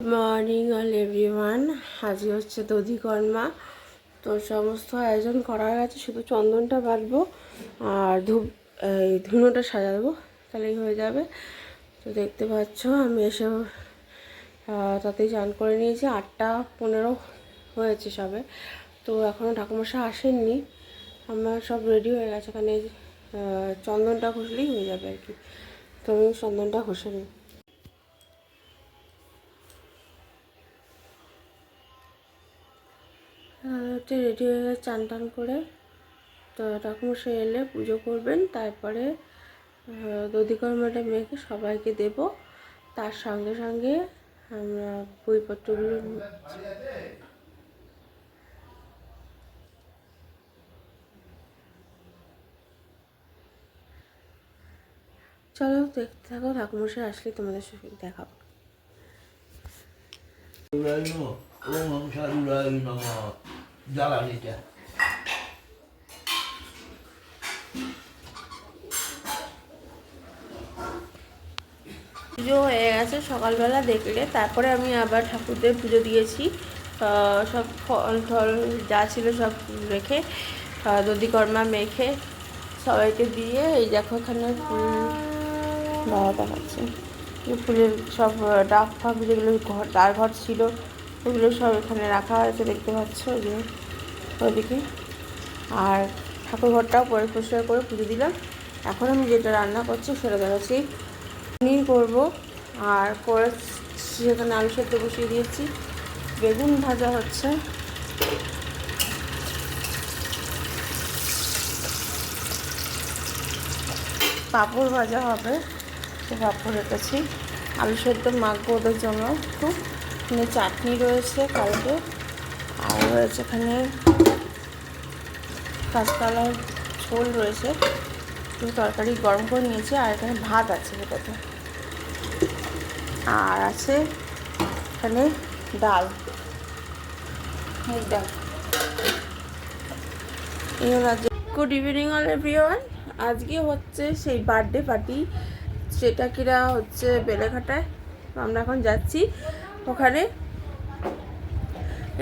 Morning all everyone. আজকে হচ্ছে দধিকর্মা, তো সমস্ত আয়োজন করা গেছে, শুধু চন্দনটা বাঁধবো আর ধুনোটা সাজাবো, তাহলেই হয়ে যাবে। তো দেখতে পাচ্ছ আমি এসে তাতেই চান করে নিয়েছি। 8:15 হয়েছে সবে, তো এখনও ঠাকুমশাই আসেননি। আমার সব রেডি হয়ে গেছে, এখানে চন্দনটা ঘষলেই হয়ে যাবে আর কি। তো আমি চন্দনটা ঘষে নিই। হচ্ছে রেডি হয়ে গেছে চান টান করে। তো ঠাকুমশাই এলে পুজো করবেন, তারপরে দধিকর্মাটা মেখে সবাইকে দেব। তার সঙ্গে সঙ্গে আমরা বইপত্রগুলো চলো দেখতে থাকো, ঠাকুমশাই আসলে তোমাদের সাথে দেখাবো। পুজো হয়ে গেছে সকালবেলা দেখলে, তারপরে আমি আবার ঠাকুরদের পুজো দিয়েছি। সব ফল টল যা ছিল সব রেখে দধিকর্মা মেখে সবাইকে দিয়ে, এই দেখো এখানে ফুল বাবা দেখাচ্ছে, ফুলের সব ডাব ফাব যেগুলো তার ঘর ছিল ওগুলো সব এখানে রাখা হয়েছে, দেখতে পাচ্ছ যে ওইদিকে। আর ঠাকুর ঘরটাও পরিষ্কার করে পুজো দিলাম। এখন আমি যেটা রান্না করছি সেটা দেখাচ্ছি। পনির করবো, আর করে সেখানে আলু সেদ্ধ বসিয়ে দিয়েছি। বেগুন ভাজা হচ্ছে, পাঁপড় ভাজা হবে, সে পাঁপড় রেখেছি। আলু সেদ্ধ মাখবো ওদের জন্য একটু। এখানে চাটনি রয়েছে কালকে, আর রয়েছে এখানে কাঁচকলার ঝোল রয়েছে, একটু তরকারি গরম করে নিয়েছি। আর এখানে ভাত আছে এটাতে, আর আছে এখানে ডাল, মুগ ডাল। এই হলো আজকে। Good evening all everyone. আজকে হচ্ছে সেই বার্থডে পার্টি, সেটা কিরা হচ্ছে বেলেঘাটায়। আমরা এখন যাচ্ছি ওখানে।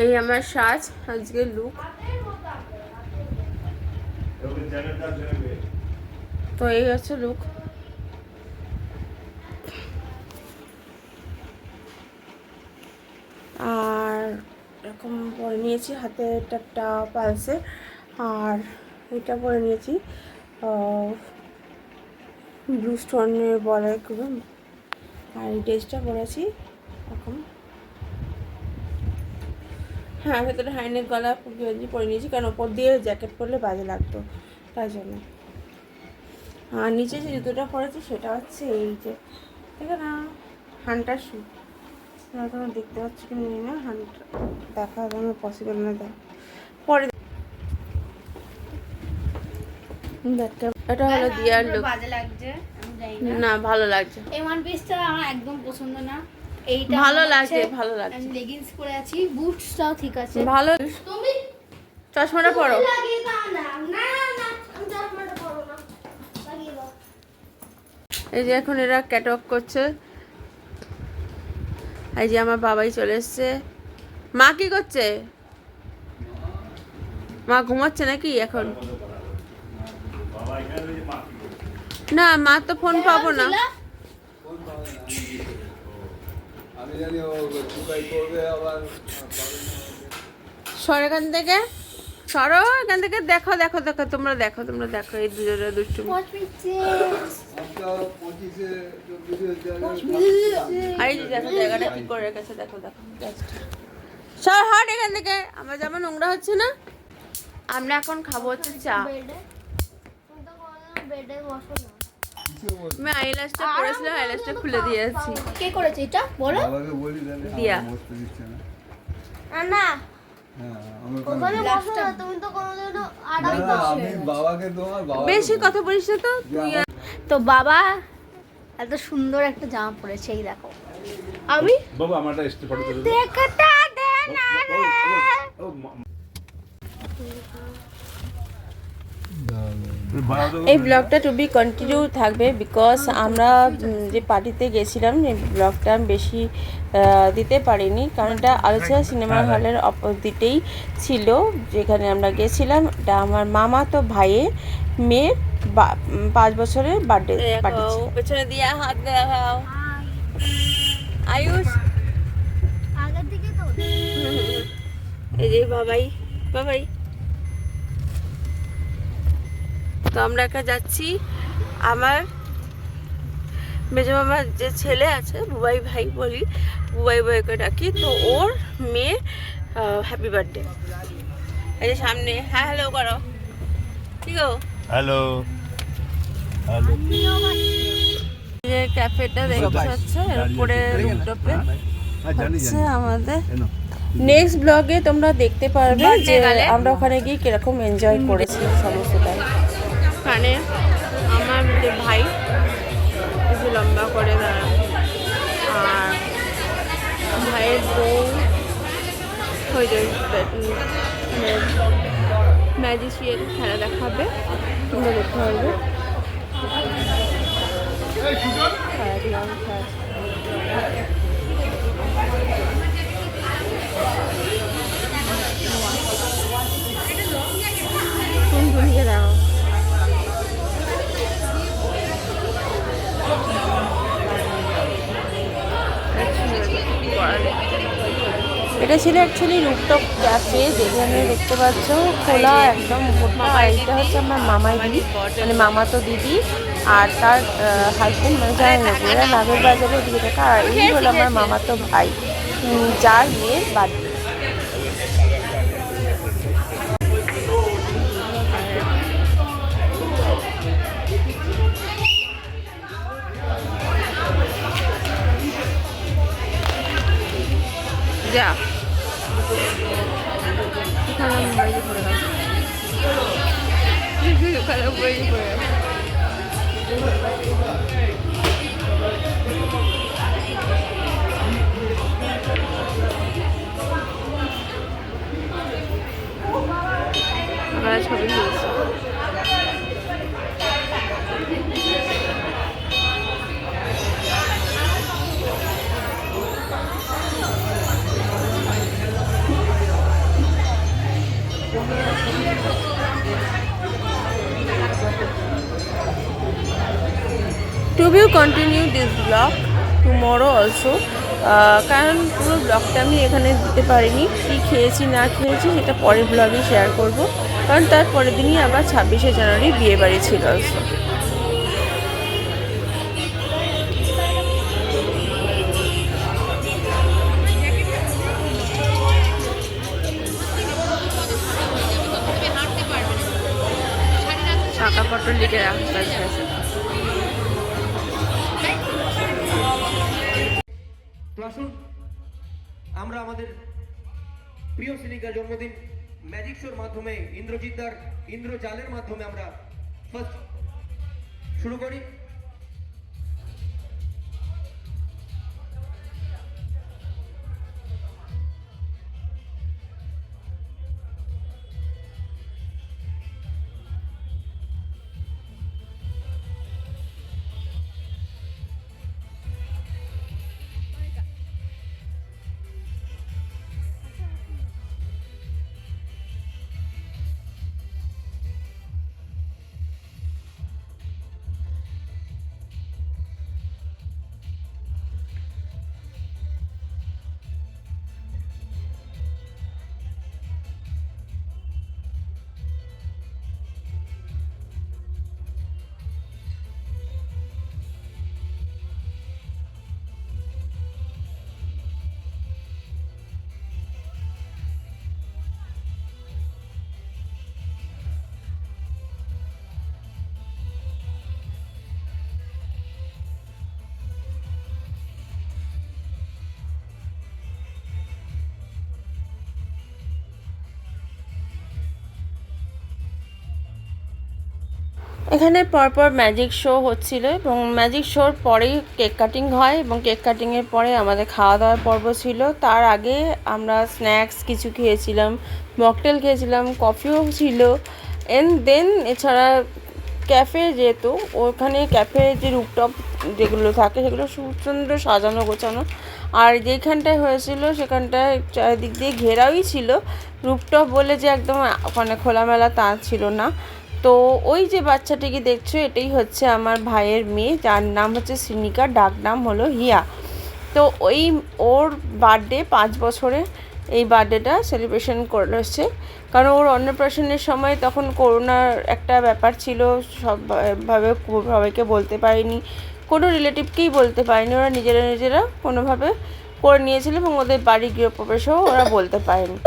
এই আমার সাজ, আজকে লুক। তো এই হচ্ছে লুক। আর এরকম পরে নিয়েছি, হাতে একটা পালসে, আর এটা পরে নিয়েছি ব্লু স্টোনের বলে, আর এই ড্রেসটা পরেছি এখন। হ্যাঁ, ভেতরে হাইনেক গলা গেঞ্জি পরে নিয়েছি, কারণ ওপর দিয়ে জ্যাকেট পরলে বাজে লাগতো, তাই জন্য। আর নিচে যে জুতোটা পরেছি সেটা হচ্ছে এই যে, ঠিক না, হান্টার শু। তোমরা দেখতে পাচ্ছ কি জানি না, হান্টার দেখা আমার পসিবল না। পরে দেখতে, এটা হলো দিয়ার লুক। বাজে লাগছে না, ভালো লাগছে। এই ওয়ান পিসটা আমার একদম পছন্দ না। এইটা ভালো লাগছে, ভালো লাগছে। আমি লেগিংস পরে আছি, বুটসটাও ঠিক আছে। ভালো। তুমি চশমাটা পরো। লাগিয়ে দাও না। না না, আমি চশমাটা পরো না, লাগিয়ে দাও। এই যে এখন এরা ক্যাটওয়াক করছে। এই যে আমার বাবাই চলে এসছে। মা কি করছে? মা ঘুমাচ্ছে নাকি এখন? না, মা তো ফোন পাবো না। সর এখান থেকে, সরো এখান থেকে। দেখো দেখো দেখো, তোমরা দেখো, তোমরা দেখো এই দুজনের দুষ্টুমি। আর এই যে দেখো জায়গাটা কি করে রেখেছে, দেখো দেখো। সর হাট এখান থেকে, আমার যেমন নোংরা হচ্ছে না। আমরা এখন খাবো হচ্ছে চা। আমি আইল্যাশটা পরেছিলাম, আইল্যাশটা খুলে দিয়েছি। কে করেছে এটা বলো? দিয়া। না বেশি কথা বলিস না তো তুই। তো বাবা এত সুন্দর একটা জামা পরেছে, এই দেখো। আমি বাবা আমারটা এসে ফটো তুলে দাও। দেখটা দে না রে। এই ব্লগটা টু বি কন্টিনিউ থাকবে বিকজ আমরা যে পার্টিতে গেছিলাম এই ব্লগটা আমি বেশি দিতে পারিনি, কারণ এটা আলোচনা সিনেমা হলের অপোজিটেই ছিল যেখানে আমরা গেছিলাম। এটা আমার মামা তো ভাইয়ের মেয়ের 5 বছরের বার্থডে পার্টি ছিল। পেছনে দিয়ে হাত দেখাও আয়ুষ, আগের দিকে তো এই যে বাবাই বাবাই। তো আমরা একটা যাচ্ছি, আমার মেজো মামার যে ছেলে আছে বুবাই ভাই বলি, বুবাই ভাইকে ডাকি, তো ওর মেয়ে হ্যাপি বার্থডে। এই যে সামনে হ্যাঁ হ্যালো করো, ঠিক আছে? Hello hello. যে ক্যাফেটা দেখতে পাচ্ছে এর উপরে রুফটপে হচ্ছে আমাদের। নেক্সট ব্লগে তোমরা দেখতে পারবে যে আমরা ওখানে গিয়ে কিরকম এনজয় করেছি সমস্তটাই। ওখানে আমার যে ভাই একটু লম্বা করে দাঁড়ান, আর ভাইয়ের বউ হয়ে যায় ম্যাজিশিয়ান খেলা দেখাবে, তোমরা দেখতে পারবে। টুনটুনিকে দেখো, এটা ছিল অ্যাকচুয়ালি রুফটপ ক্যাফে, যেখানে দেখতে পাচ্ছ খোলা একদম মোটা। এটা হচ্ছে আমার মামাই দিদি, মানে মামাতো দিদি আর তার হাজবেন্ড, মানে জানেন না এরা নাগের বাজারের দিকে থাকা। আর এই হলো আমার মামাতো ভাই যার মেয়ের বার্থডে। যা এখানে মোবাইলে পড়ে গেছে, এখানে মোবাইলে পড়ে গেছে। আমরা ছবি তুলছি। To be continue this vlog tomorrow also, কারণ পুরো ব্লগটা আমি এখানে দিতে পারিনি। কী খেয়েছি না খেয়েছি সেটা পরের ব্লগে শেয়ার করব, কারণ তার পরের দিনই আবার 26শে জানুয়ারি বিয়ে বাড়ি ছিল অলসো। শাখা পটল লিখে রাখতে আছে। তো আসুন আমরা আমাদের প্রিয় সিনিকার জন্মদিন ম্যাজিক শোর মাধ্যমে ইন্দ্রজিৎদার ইন্দ্রজালের মাধ্যমে আমরা ফার্স্ট শুরু করি। এখানে পরপর ম্যাজিক শো হচ্ছিল এবং ম্যাজিক শোর পরেই কেক কাটিং হয় এবং কেক কাটিংয়ের পরে আমাদের খাওয়া দাওয়ার পর্ব ছিল। তার আগে আমরা স্ন্যাক্স কিছু খেয়েছিলাম, মকটেল খেয়েছিলাম, কফিও ছিল, দেন এছাড়া ক্যাফে, যেহেতু ওখানে ক্যাফে যে রুপটপ যেগুলো থাকে সেগুলো সুন্দর সাজানো গোছানো, আর যেখানটায় হয়েছিল সেখানটায় চারিদিক দিয়ে ঘেরাওই ছিল। রুপটপ বলে যে একদম ওখানে খোলামেলা তা ছিল না। তো ওই যে বাচ্চাটিকে দেখছো এটাই হচ্ছে আমার ভাইয়ের মেয়ে, যার নাম হচ্ছে শ্রীনিকা, ডাক নাম হলো হিয়া। তো ওর বার্থডে 5 বছরে এই বার্থডেটা সেলিব্রেশন করেছে, কারণ ওর অন্নপ্রাশনের সময় তখন করোনার একটা ব্যাপার ছিল, সবাইকে বলতে পারিনি, কোনো রিলেটিভকেই বলতে পারিনি, ওরা নিজেরা কোনোভাবে করে নিয়েছিল এবং ওদের বাড়ি গৃহপ্রবেশও ওরা বলতে পারেনি।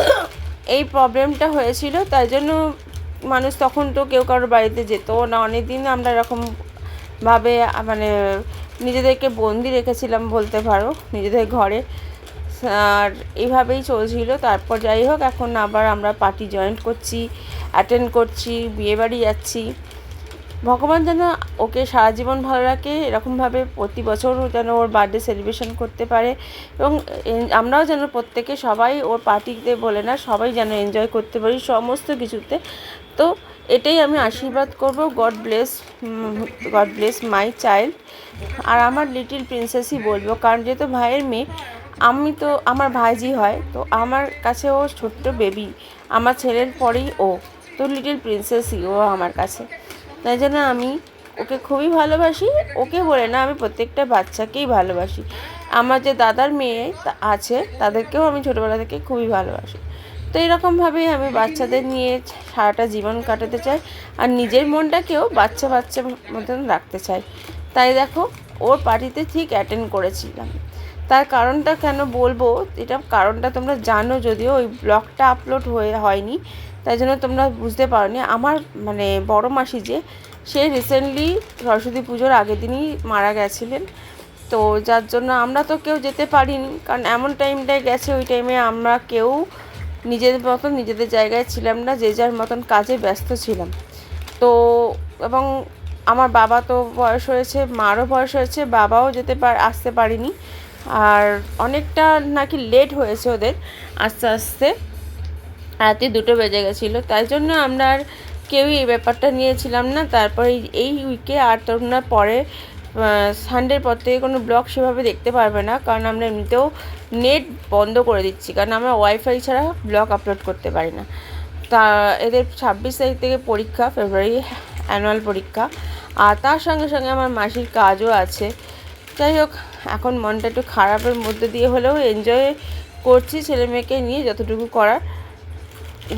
এই প্রবলেমটা হয়েছিল, তাই জন্য মানুষ তখন তো কেউ কারোর বাড়িতে যেত না, অনেক দিন আমরা এরকমভাবে মানে নিজেদেরকে বন্দি রেখেছিলাম বলতে পারো নিজেদের ঘরে, আর এইভাবেই চলছিল। তারপর যাই হোক, এখন আবার আমরা পার্টি জয়েন্ট করছি, অ্যাটেন্ড করছি, বিয়েবাড়ি যাচ্ছি। ভগবান যেন ওকে সারা জীবন ভালো রাখে, এরকমভাবে প্রতি বছর যেন ওর বার্থডে সেলিব্রেশন করতে পারে, এবং আমরাও যেন প্রত্যেকে সবাই ওর পার্টিতে বলে না, সবাই যেন এনজয় করতে পারি সমস্ত কিছুতে। তো এটাই আমি আশীর্বাদ করব, গড ব্লেস মাই চাইল্ড। আর আমার লিটিল প্রিন্সেসই বলবো, কারণ যেহেতু ভাইয়ের মেয়ে, আমি তো আমার ভাইজি হয়, তো আমার কাছে ও ছোট্ট বেবি, আমার ছেলের পরেই ও, তো লিটিল প্রিন্সেসই ও আমার কাছে। তাই জন্য আমি ওকে খুবই ভালোবাসি, ওকে বলে না, আমি প্রত্যেকটা বাচ্চাকেই ভালোবাসি। আমার যে দাদার মেয়ে আছে তাদেরকেও আমি ছোটোবেলা থেকে খুবই ভালোবাসি। তো এরকমভাবেই আমি বাচ্চাদের নিয়ে সারাটা জীবন কাটাতে চাই, আর নিজের মনটাকেও বাচ্চা মতন রাখতে চাই। তাই দেখো, ওর পার্টিতে ঠিক অ্যাটেন্ড করেছিলাম। তার কারণটা কেন বলবো, এটা কারণটা তোমরা জানো, যদিও ওই ব্লগটা আপলোড হয়নি, তাই জন্য তোমরা বুঝতে পারোনি। আমার মানে বড় মাসি যে, সে রিসেন্টলি সরস্বতী পুজোর আগের দিনই মারা গেছিলেন। তো যার জন্য আমরা তো কেউ যেতে পারিনি, কারণ এমন টাইমটায় গেছে, ওই টাইমে আমরা কেউ নিজেদের মতন নিজেদের জায়গায় ছিলাম না, যে যার মতন কাজে ব্যস্ত ছিলাম। তো এবং আমার বাবা তো বয়স হয়েছে, মারও বয়স হয়েছে, বাবাও আসতে পারিনি, আর অনেকটা নাকি লেট হয়েছে ওদের আস্তে আস্তে, রাতে 2টো বেজে গেছিলো। তাই জন্য আমরা আর কেউই এই ব্যাপারটা নিয়েছিলাম না। তারপরে এই উইকে আর তোমরা পরে সানডের পর থেকে কোনো ব্লগ সেভাবে দেখতে পারবে না, কারণ আমরা এমনিতেও নেট বন্ধ করে দিচ্ছি, কারণ আমরা ওয়াইফাই ছাড়া ব্লগ আপলোড করতে পারি না। তা এদের 26 তারিখ থেকে পরীক্ষা, ফেব্রুয়ারি অ্যানুয়াল পরীক্ষা, আর তার সঙ্গে সঙ্গে আমার মাসির কাজও আছে। যাই হোক, এখন মনটা একটু খারাপের মধ্যে দিয়ে হলেও এনজয় করছি ছেলে মেয়েকে নিয়ে যতটুকু করার।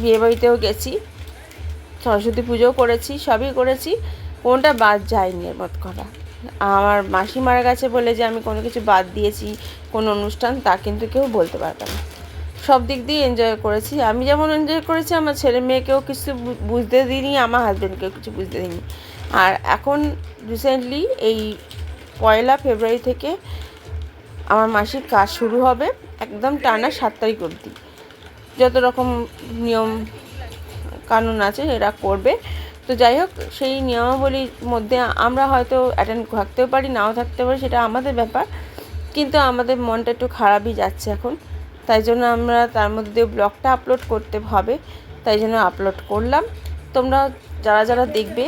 বিয়েবাড়িতেও গেছি, সরস্বতী পুজোও করেছি, সবই করেছি, কোনটা বাদ যায়নি এর মত করা। আমার মাসি মারা গেছে বলে যে আমি কোনো কিছু বাদ দিয়েছি কোনো অনুষ্ঠান, তা কিন্তু কেউ বলতে পারবে না। সব দিক দিয়ে এনজয় করেছি, আমি যেমন এনজয় করেছি, আমার ছেলে মেয়েকেও কিছু বুঝতে দিইনি, আমার হাজব্যান্ডকেও কিছু বুঝতে দিইনি। আর এখন রিসেন্টলি এই 1 ফেব্রুয়ারি থেকে আমার মাসির কাজ শুরু হবে, একদম টানা 7 তারিখ অবধি। যত রকম নিয়ম কানুন আছে এরা করবে। তো যাই হোক, সেই নিয়মাবলীর মধ্যে আমরা হয়তো অ্যাটেন্ড থাকতেও পারি, নাও থাকতে পারি, সেটা আমাদের ব্যাপার, কিন্তু আমাদের মনটা একটু খারাপই যাচ্ছে এখন। তাই জন্য আমরা তার মধ্যে দিয়ে ব্লগটা আপলোড করতে হবে, তাই জন্য আপলোড করলাম। তোমরা যারা দেখবে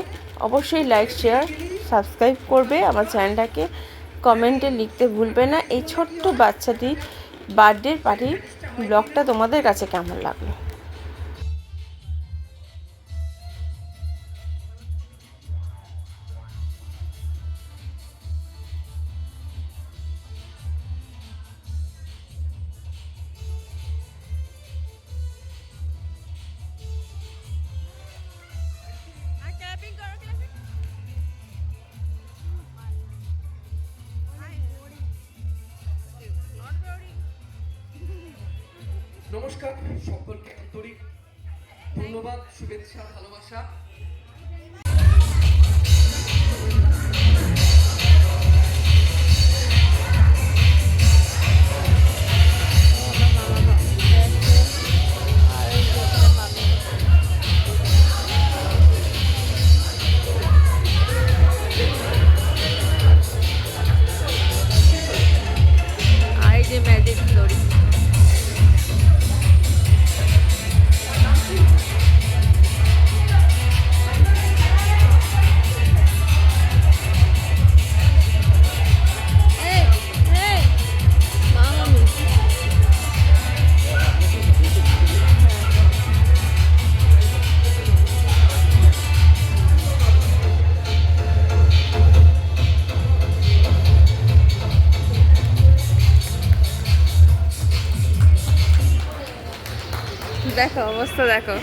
অবশ্যই লাইক, শেয়ার, সাবস্ক্রাইব করবে আমার চ্যানেলটাকে, কমেন্টে লিখতে ভুলবে না এই ছোট্ট বাচ্চাটি বার্থডে পার্টির ব্লগটা তোমাদের কাছে কেমন লাগলো। নমস্কার, সকলকে আন্তরিক ধন্যবাদ, শুভেচ্ছা, ভালোবাসা। আর এই যে ম্যাজিক দড়ি, দেখো অবস্থা দেখো